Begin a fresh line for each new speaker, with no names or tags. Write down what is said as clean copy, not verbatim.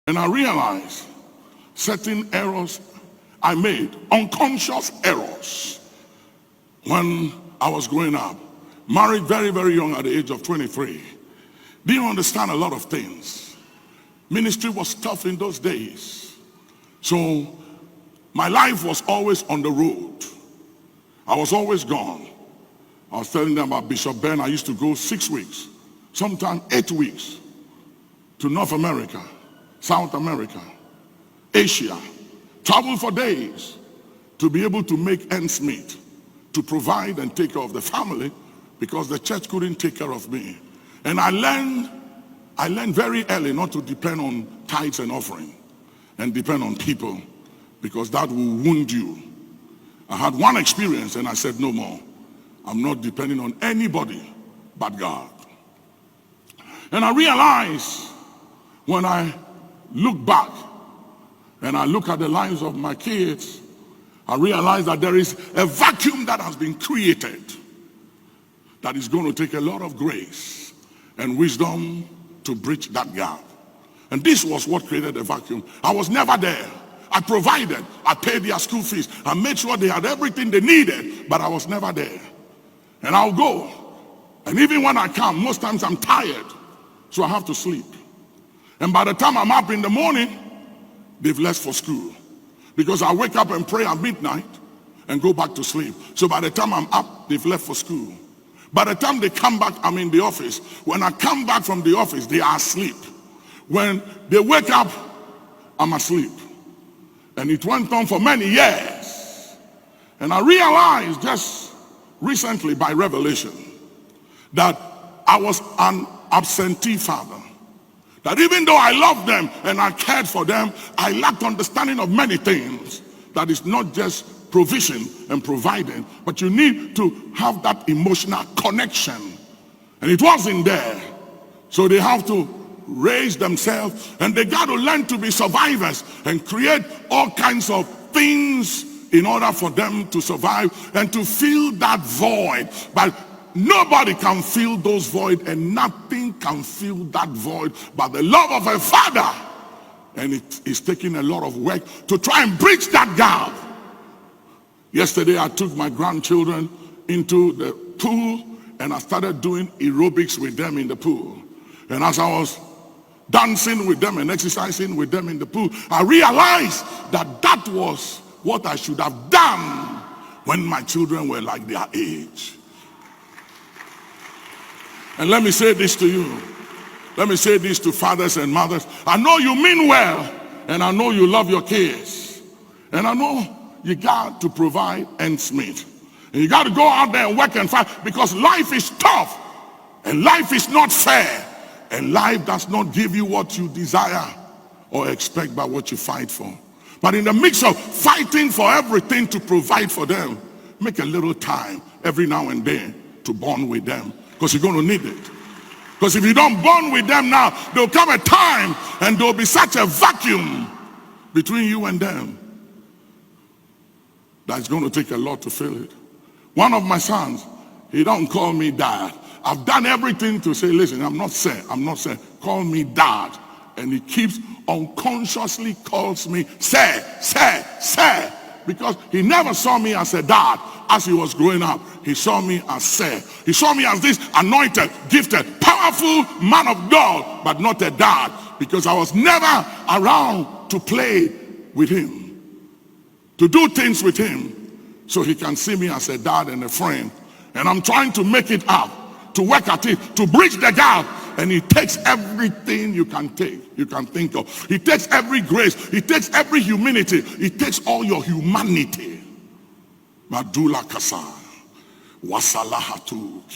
And I realized certain errors I made, unconscious errors, when I was growing up. Married very, very young at the age of 23. Didn't understand a lot of things. Ministry was tough in those days. So my life was always on the road. I was always gone. I was telling them about Bishop Ben. I used to go 6 weeks, sometimes 8 weeks, to North America, South America, Asia. Travel for days to be able to make ends meet, to provide and take care of the family, because the church couldn't take care of me. And I learned very early not to depend on tithes and offering and depend on people, because that will wound you. I had one experience and I said, no more. I'm not depending on anybody but God. And I realized when I look back and I look at the lives of my kids, I realize that there is a vacuum that has been created that is going to take a lot of grace and wisdom to bridge that gap. And this was what created a vacuum. I was never there. I provided, I paid their school fees, I made sure they had everything they needed, but I was never there. And I'll go. And even when I come, most times I'm tired, so I have to sleep. And by the time I'm up in the morning, they've left for school, because I wake up and pray at midnight and go back to sleep. So by the time I'm up, they've left for school. By the time they come back, I'm in the office. When I come back from the office, they are asleep. When they wake up, I'm asleep. And it went on for many years. And I realized just recently by revelation that I was an absentee father. That even though I loved them and I cared for them, I lacked understanding of many things. That is not just provision and providing, but you need to have that emotional connection. And it wasn't there. So they have to raise themselves, and they got to learn to be survivors and create all kinds of things in order for them to survive and to fill that void. But nobody can fill those void, and nothing can fill that void but the love of a father. And it is taking a lot of work to try and bridge that gap. Yesterday I took my grandchildren into the pool and I started doing aerobics with them in the pool. And as I was dancing with them and exercising with them in the pool, I realized that that was what I should have done when my children were like their age. And let me say this to you. Let me say this to fathers and mothers. I know you mean well, and I know you love your kids, and I know you got to provide ends meet, and you got to go out there and work and fight, because life is tough and life is not fair, and life does not give you what you desire or expect by what you fight for. But in the mix of fighting for everything to provide for them, make a little time every now and then to bond with them, because you're going to need it. Because if you don't bond with them now, there'll come a time and there'll be such a vacuum between you and them that's going to take a lot to fill it. One of my sons, he don't call me dad. I've done everything to say, listen, I'm not saying, call me dad. And he keeps unconsciously calls me sir, because he never saw me as a dad as he was growing up. He saw me as sir. He saw me as this anointed, gifted, powerful man of God, but not a dad, because I was never around to play with him, to do things with him, so he can see me as a dad and a friend. And I'm trying to make it up, to work at it, to bridge the gap. And it takes everything you can take, you can think of. It takes every grace, it takes every humility, it takes all your humanity. Madula kasa, wasalahatu.